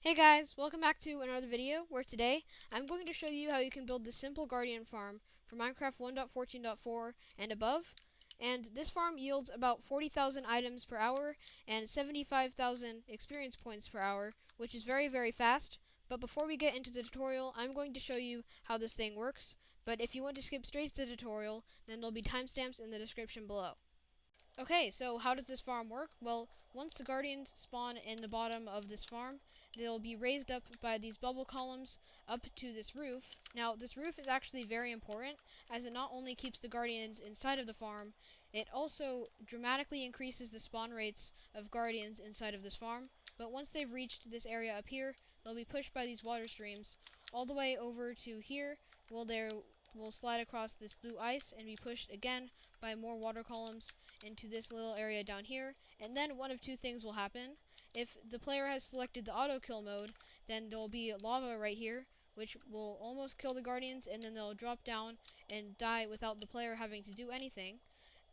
Hey guys, welcome back to another video where today I'm going to show you how you can build this simple guardian farm for Minecraft 1.14.4 and above. And this farm yields about 40,000 items per hour and 75,000 experience points per hour, which is very fast. But before we get into the tutorial, I'm going to show you how this thing works. But if you want to skip straight to the tutorial, then there'll be timestamps in the description below. Okay, so how does this farm work? Well, once the guardians spawn in the bottom of this farm, they'll be raised up by these bubble columns up to this roof. Now, this roof is actually very important, as it not only keeps the guardians inside of the farm, it also dramatically increases the spawn rates of guardians inside of this farm. But once they've reached this area up here, they'll be pushed by these water streams all the way over to here, where they will slide across this blue ice and be pushed again by more water columns into this little area down here. And then one of two things will happen. If the player has selected the auto kill mode, then there will be lava right here, which will almost kill the guardians, and then they'll drop down and die without the player having to do anything.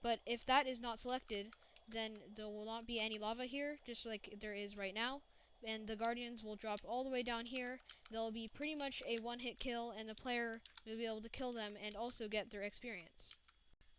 But if that is not selected, then there will not be any lava here, just like there is right now, and the guardians will drop all the way down here. They'll be pretty much a one-hit kill, and the player will be able to kill them and also get their experience.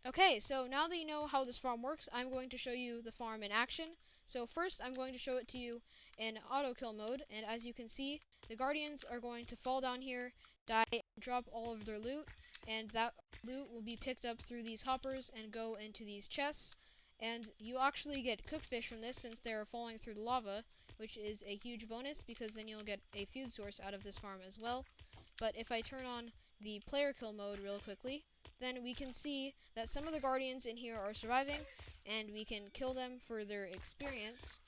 Okay, so now that you know how this farm works, I'm going to show you the farm in action. So first, I'm going to show it to you in auto kill mode, and as you can see, the guardians are going to fall down here, die, and drop all of their loot, and that loot will be picked up through these hoppers and go into these chests. And you actually get cooked fish from this since they're falling through the lava, which is a huge bonus because then you'll get a food source out of this farm as well. But if I turn on the player kill mode real quickly, then we can see that some of the guardians in here are surviving, and we can kill them for their experience.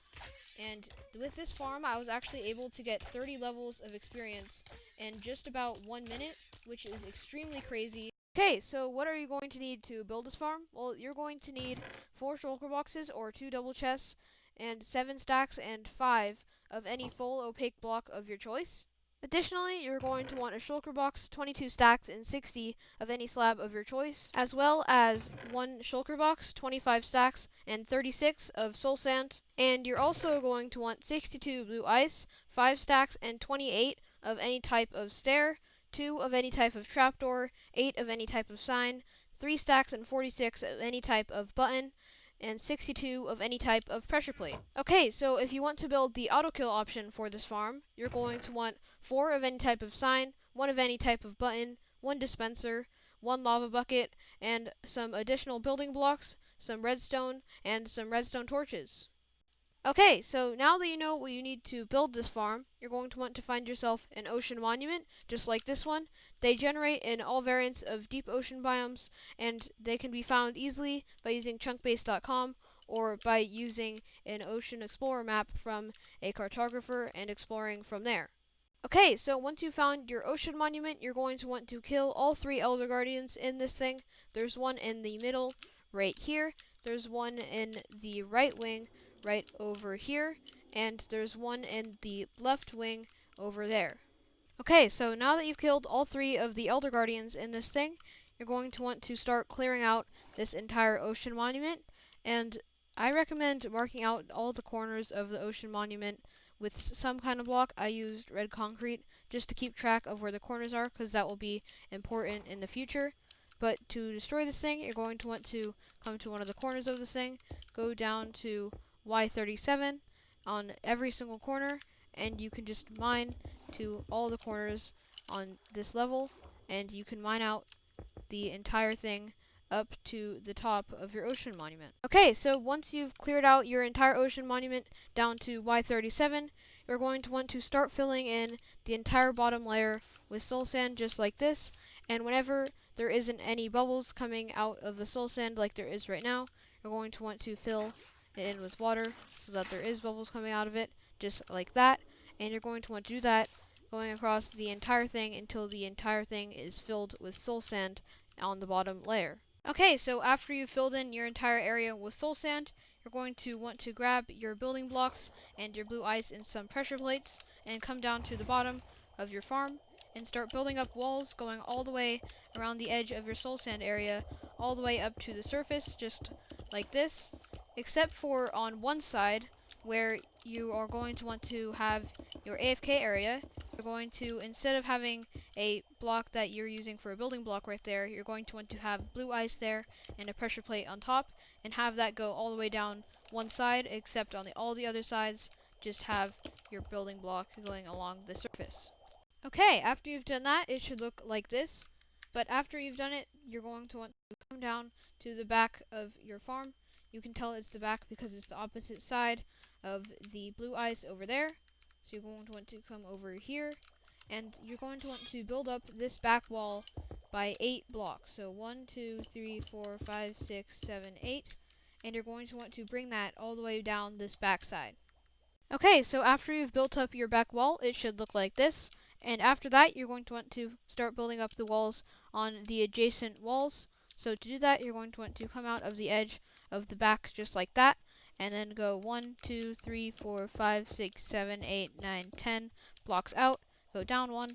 And with this farm, I was actually able to get 30 levels of experience in just about 1 minute, which is extremely crazy. Okay, so what are you going to need to build this farm? Well, you're going to need 4 shulker boxes or 2 double chests, and 7 stacks and 5 of any full opaque block of your choice. Additionally, you're going to want a shulker box, 22 stacks, and 60 of any slab of your choice, as well as 1 shulker box, 25 stacks, and 36 of soul sand. And you're also going to want 62 blue ice, 5 stacks, and 28 of any type of stair, 2 of any type of trapdoor, 8 of any type of sign, 3 stacks and 46 of any type of button, and 62 of any type of pressure plate. Okay, so if you want to build the auto kill option for this farm, you're going to want 4 of any type of sign, 1 of any type of button, 1 dispenser, 1 lava bucket, and some additional building blocks, some redstone, and some redstone torches. Okay, so now that you know what you need to build this farm, you're going to want to find yourself an ocean monument, just like this one. They generate in all variants of deep ocean biomes, and they can be found easily by using chunkbase.com or by using an ocean explorer map from a cartographer and exploring from there. Okay, so once you've found your ocean monument, you're going to want to kill all 3 elder guardians in this thing. There's one in the middle right here, there's one in the right wing right over here, and there's one in the left wing over there. Okay, so now that you've killed all 3 of the Elder Guardians in this thing, you're going to want to start clearing out this entire ocean monument, and I recommend marking out all the corners of the ocean monument with some kind of block. I used red concrete just to keep track of where the corners are, because that will be important in the future. But to destroy this thing, you're going to want to come to one of the corners of this thing, go down to Y37 on every single corner, and you can just mine to all the corners on this level, and you can mine out the entire thing up to the top of your ocean monument. Okay, so once you've cleared out your entire ocean monument down to Y37, you're going to want to start filling in the entire bottom layer with soul sand just like this, and whenever there isn't any bubbles coming out of the soul sand like there is right now, you're going to want to fill it in with water so that there is bubbles coming out of it, just like that. And you're going to want to do that going across the entire thing until the entire thing is filled with soul sand on the bottom layer. Okay, so after you've filled in your entire area with soul sand, you're going to want to grab your building blocks and your blue ice and some pressure plates and come down to the bottom of your farm and start building up walls going all the way around the edge of your soul sand area, all the way up to the surface, just like this. Except for on one side, where you are going to want to have your AFK area. You're going to, instead of having a block that you're using for a building block right there, you're going to want to have blue ice there and a pressure plate on top, and have that go all the way down one side, except on all the other sides, just have your building block going along the surface. Okay, after you've done that, it should look like this. But after you've done it, you're going to want to come down to the back of your farm. You can tell it's the back because it's the opposite side of the blue ice over there. So you're going to want to come over here, and you're going to want to build up this back wall by 8 blocks. So 1, 2, 3, 4, 5, 6, 7, 8. And you're going to want to bring that all the way down this back side. Okay, so after you've built up your back wall, it should look like this. And after that, you're going to want to start building up the walls on the adjacent walls. So to do that, you're going to want to come out of the edge of the back just like that, and then go 1, 2, 3, 4, 5, 6, 7, 8, 9, 10 blocks out, go down 1,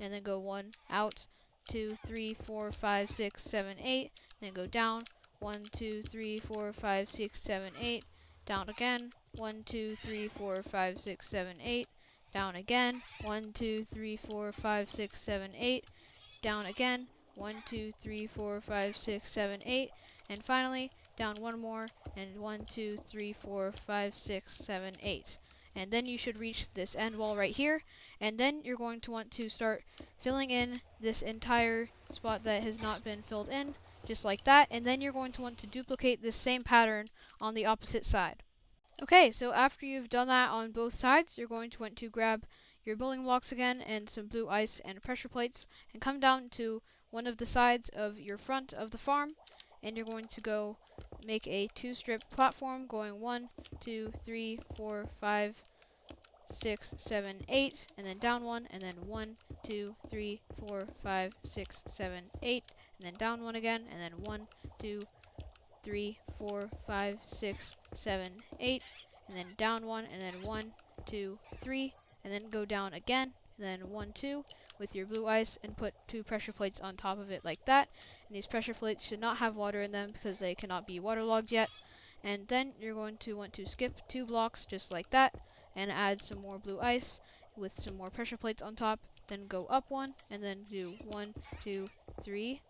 and then go 1 out, 2, 3, 4, 5, 6, 7, 8, then go down 1, 2, 3, 4, 5, 6, 7, 8, down again, 1, 2, 3, 4, 5, 6, 7, 8, down again, 1, 2, 3, 4, 5, 6, 7, 8, down again, 1, 2, 3, 4, 5, 6, 7, 8, and finally, down one more, and 1, 2, 3, 4, 5, 6, 7, 8. And then you should reach this end wall right here, and then you're going to want to start filling in this entire spot that has not been filled in, just like that, and then you're going to want to duplicate this same pattern on the opposite side. Okay, so after you've done that on both sides, you're going to want to grab your building blocks again and some blue ice and pressure plates, and come down to one of the sides of your front of the farm, and you're going to go make a 2-strip platform going 1, 2, 3, 4, 5, 6, 7, 8, and then down 1, and then 1, 2, 3, 4, 5, 6, 7, 8, and then down 1 again, and then 1, 2, 3, 4, 5, 6, 7, 8, and then down 1, and then 1, 2, 3, and then go down again, and then 1, 2, with your blue ice, and put 2 pressure plates on top of it like that. And these pressure plates should not have water in them because they cannot be waterlogged yet. And then you're going to want to skip 2 blocks just like that, and add some more blue ice with some more pressure plates on top. Then go up 1, and then do 1, 2, 3,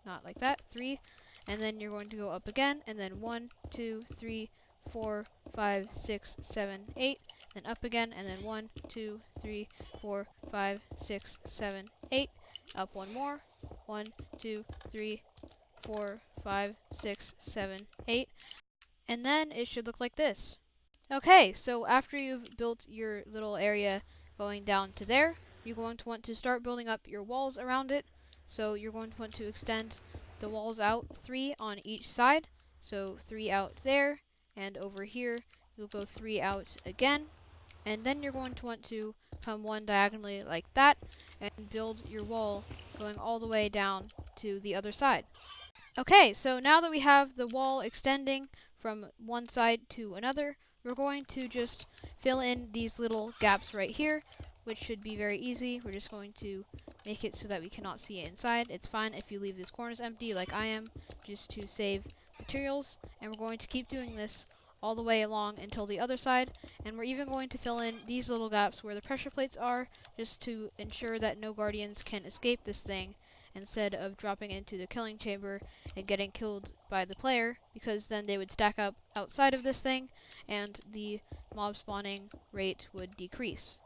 not like that, 3, and then you're going to go up again, and then 1, 2, 3, 4, 5, 6, 7, 8, then up again, and then 1, 2, 3, 4, 5, 6, 7, 8, up 1 more, 1, 2, 3, 4, 5, 6, 7, 8, and then it should look like this. Okay, so after you've built your little area going down to there, you're going to want to start building up your walls around it. So you're going to want to extend the walls out 3 on each side. So 3 out there, and over here you'll go 3 out again. And then you're going to want to come 1 diagonally like that, and build your wall going all the way down to the other side. Okay, so now that we have the wall extending from one side to another, we're going to just fill in these little gaps right here, which should be very easy. We're just going to make it so that we cannot see it inside. It's fine if you leave these corners empty like I am, just to save materials. And we're going to keep doing this all the way along until the other side. And we're even going to fill in these little gaps where the pressure plates are, just to ensure that no guardians can escape this thing, instead of dropping into the killing chamber and getting killed by the player, because then they would stack up outside of this thing, and the mob spawning rate would decrease.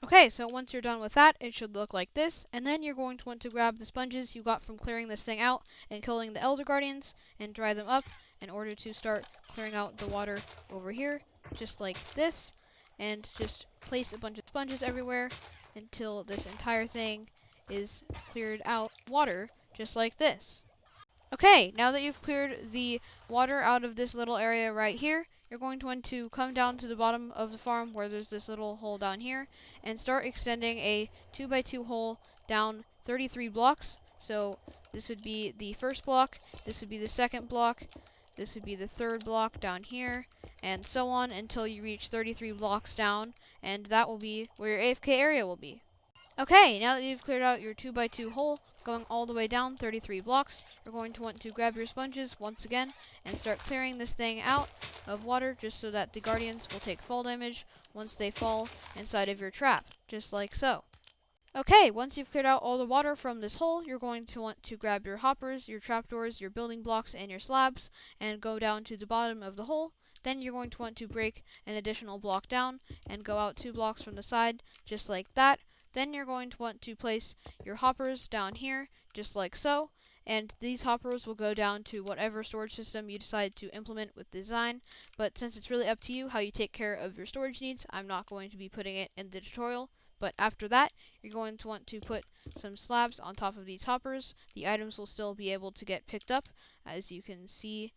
Okay, so once you're done with that, it should look like this, and then you're going to want to grab the sponges you got from clearing this thing out and killing the Elder Guardians, and dry them up in order to start clearing out the water over here, just like this, and just place a bunch of sponges everywhere until this entire thing is cleared out water, just like this. Okay, now that you've cleared the water out of this little area right here, you're going to want to come down to the bottom of the farm where there's this little hole down here, and start extending a 2x2 hole down 33 blocks. So this would be the first block, this would be the second block, this would be the third block down here, and so on until you reach 33 blocks down, and that will be where your AFK area will be. Okay, now that you've cleared out your 2x2 hole, going all the way down 33 blocks. You're going to want to grab your sponges once again and start clearing this thing out of water just so that the guardians will take fall damage once they fall inside of your trap, just like so. Okay, once you've cleared out all the water from this hole, you're going to want to grab your hoppers, your trapdoors, your building blocks, and your slabs, and go down to the bottom of the hole. Then you're going to want to break an additional block down, and go out 2 blocks from the side, just like that. Then you're going to want to place your hoppers down here, just like so, and these hoppers will go down to whatever storage system you decide to implement with design, but since it's really up to you how you take care of your storage needs, I'm not going to be putting it in the tutorial. But after that, you're going to want to put some slabs on top of these hoppers. The items will still be able to get picked up. As you can see,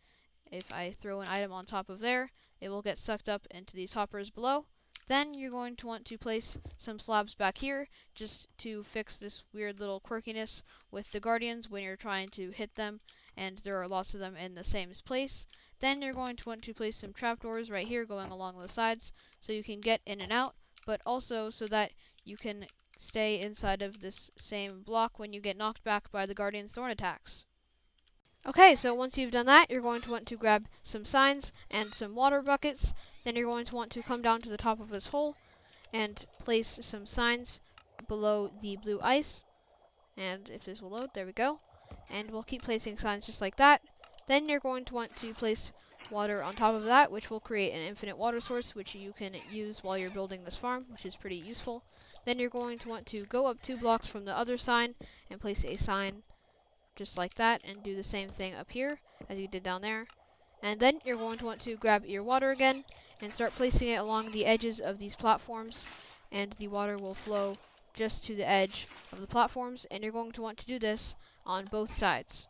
if I throw an item on top of there, it will get sucked up into these hoppers below. Then you're going to want to place some slabs back here, just to fix this weird little quirkiness with the guardians when you're trying to hit them, and there are lots of them in the same place. Then you're going to want to place some trapdoors right here going along the sides, so you can get in and out, but also so that you can stay inside of this same block when you get knocked back by the Guardian's Thorn attacks. Okay, so once you've done that, you're going to want to grab some signs and some water buckets. Then you're going to want to come down to the top of this hole and place some signs below the blue ice. And if this will load, there we go. And we'll keep placing signs just like that. Then you're going to want to place water on top of that, which will create an infinite water source, which you can use while you're building this farm, which is pretty useful. Then you're going to want to go up 2 blocks from the other sign and place a sign just like that, and do the same thing up here as you did down there. And then you're going to want to grab your water again and start placing it along the edges of these platforms, and the water will flow just to the edge of the platforms, and you're going to want to do this on both sides.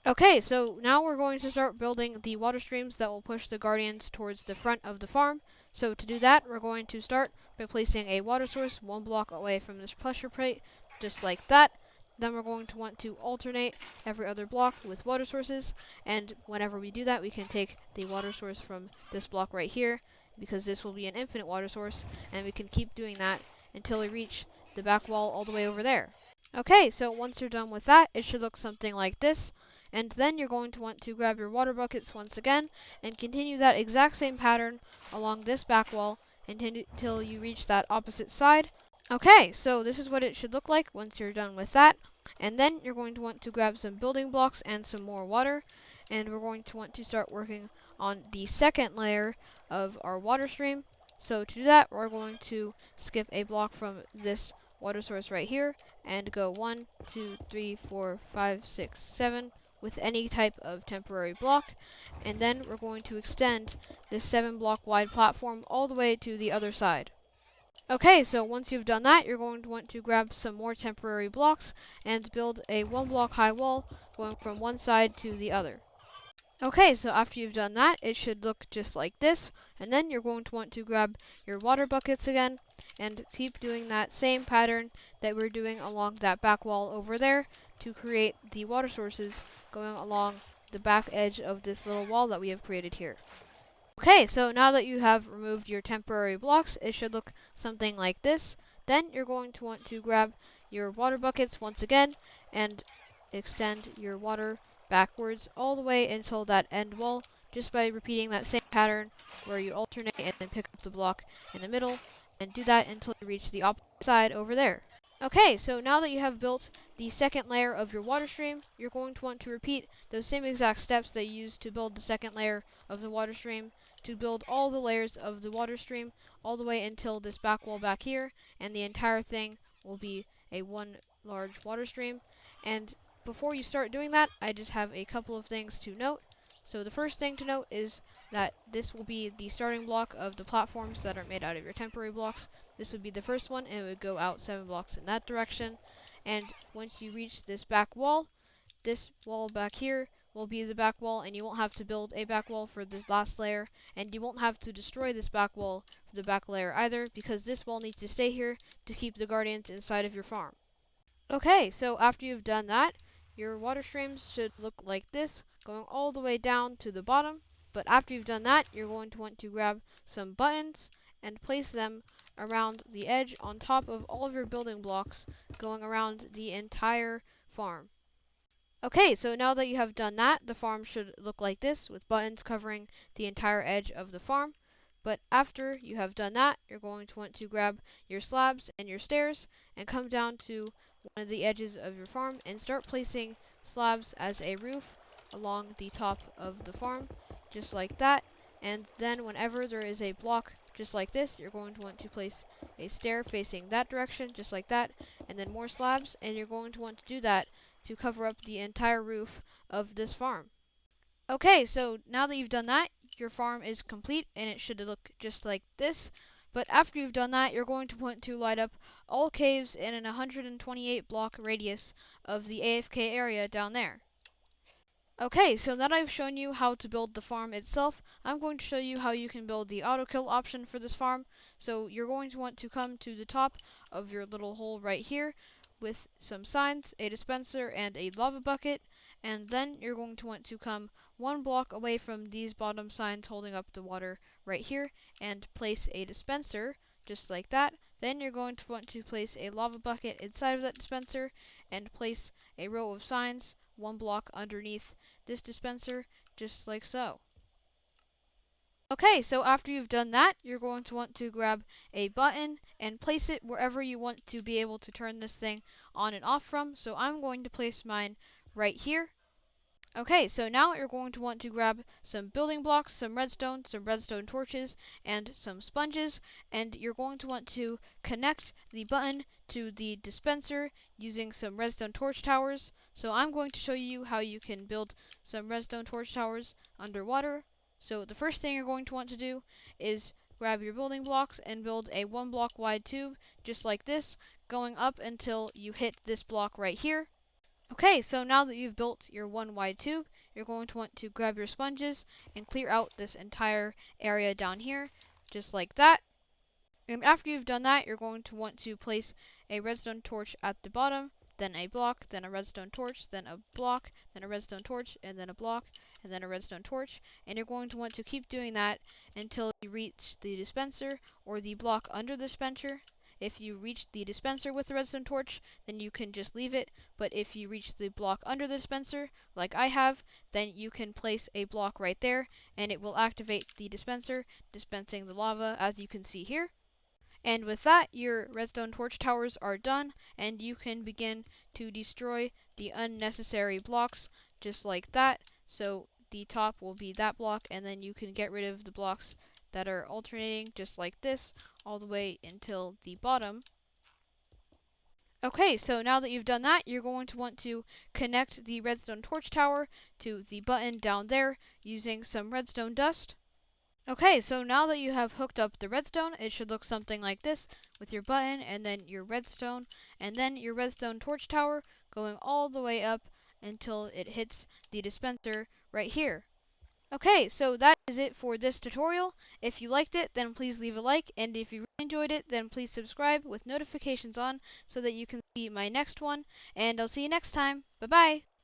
Okay, so now we're going to start building the water streams that will push the guardians towards the front of the farm. So to do that, we're going to start by placing a water source 1 block away from this pressure plate, just like that. Then we're going to want to alternate every other block with water sources, and whenever we do that, we can take the water source from this block right here, because this will be an infinite water source, and we can keep doing that until we reach the back wall all the way over there. Okay, so once you're done with that, it should look something like this. And then you're going to want to grab your water buckets once again and continue that exact same pattern along this back wall until you reach that opposite side. Okay, so this is what it should look like once you're done with that. And then you're going to want to grab some building blocks and some more water, and we're going to want to start working on the second layer of our water stream. So to do that, we're going to skip a block from this water source right here and go 1, 2, 3, 4, 5, 6, 7 with any type of temporary block, and then we're going to extend this 7 block wide platform all the way to the other side. Okay, so once you've done that, you're going to want to grab some more temporary blocks and build a 1 block high wall going from one side to the other. Okay, so after you've done that, it should look just like this, and then you're going to want to grab your water buckets again and keep doing that same pattern that we're doing along that back wall over there to create the water sources going along the back edge of this little wall that we have created here. Okay, so now that you have removed your temporary blocks, it should look something like this. Then you're going to want to grab your water buckets once again and extend your water backwards all the way until that end wall, just by repeating that same pattern where you alternate and then pick up the block in the middle, and do that until you reach the opposite side over there. Okay, so now that you have built the second layer of your water stream, you're going to want to repeat those same exact steps that you used to build the second layer of the water stream to build all the layers of the water stream all the way until this back wall back here, and the entire thing will be a one large water stream. And before you start doing that, I just have a couple of things to note. So the first thing to note is that this will be the starting block of the platforms that are made out of your temporary blocks. This would be the first one, and it would go out 7 blocks in that direction. And once you reach this back wall, this wall back here will be the back wall, and you won't have to build a back wall for the last layer, and you won't have to destroy this back wall for the back layer either, because this wall needs to stay here to keep the guardians inside of your farm. Okay, so after you've done that, your water streams should look like this, going all the way down to the bottom. But after you've done that, you're going to want to grab some buttons and place them around the edge on top of all of your building blocks, going around the entire farm. Okay, so now that you have done that, the farm should look like this, with buttons covering the entire edge of the farm. But after you have done that, you're going to want to grab your slabs and your stairs and come down to one of the edges of your farm and start placing slabs as a roof along the top of the farm, just like that. And then whenever there is a block just like this, you're going to want to place a stair facing that direction, just like that, and then more slabs, and you're going to want to do that to cover up the entire roof of this farm. Okay, so now that you've done that, your farm is complete and it should look just like this. But after you've done that, you're going to want to light up all caves in an 128 block radius of the AFK area down there. Okay, so now that I've shown you how to build the farm itself, I'm going to show you how you can build the auto kill option for this farm. So you're going to want to come to the top of your little hole right here with some signs, a dispenser, and a lava bucket, and then you're going to want to come one block away from these bottom signs holding up the water right here and place a dispenser just like that. Then you're going to want to place a lava bucket inside of that dispenser and place a row of signs one block underneath this dispenser just like so. Okay, so after you've done that, you're going to want to grab a button and place it wherever you want to be able to turn this thing on and off from. So I'm going to place mine right here. Okay, so now you're going to want to grab some building blocks, some redstone torches, and some sponges, and you're going to want to connect the button to the dispenser using some redstone torch towers. So I'm going to show you how you can build some redstone torch towers underwater. So the first thing you're going to want to do is grab your building blocks and build a 1 block wide tube just like this, going up until you hit this block right here. Okay, so now that you've built your 1 wide tube, you're going to want to grab your sponges and clear out this entire area down here, just like that. And after you've done that, you're going to want to place a redstone torch at the bottom, then a block, then a redstone torch, then a block, then a redstone torch, and then a block, and then a redstone torch. And you're going to want to keep doing that until you reach the dispenser or the block under the dispenser. If you reach the dispenser with the redstone torch, then you can just leave it. But if you reach the block under the dispenser, like I have, then you can place a block right there, and it will activate the dispenser, dispensing the lava, as you can see here. And with that, your redstone torch towers are done, and you can begin to destroy the unnecessary blocks, just like that. So the top will be that block, and then you can get rid of the blocks that are alternating, just like this, all the way until the bottom. Okay, so now that you've done that, you're going to want to connect the redstone torch tower to the button down there using some redstone dust. Okay, so now that you have hooked up the redstone, it should look something like this, with your button and then your redstone, and then your redstone torch tower going all the way up until it hits the dispenser right here. Okay, so that is it for this tutorial. If you liked it, then please leave a like, and if you really enjoyed it, then please subscribe with notifications on so that you can see my next one, and I'll see you next time. Bye-bye!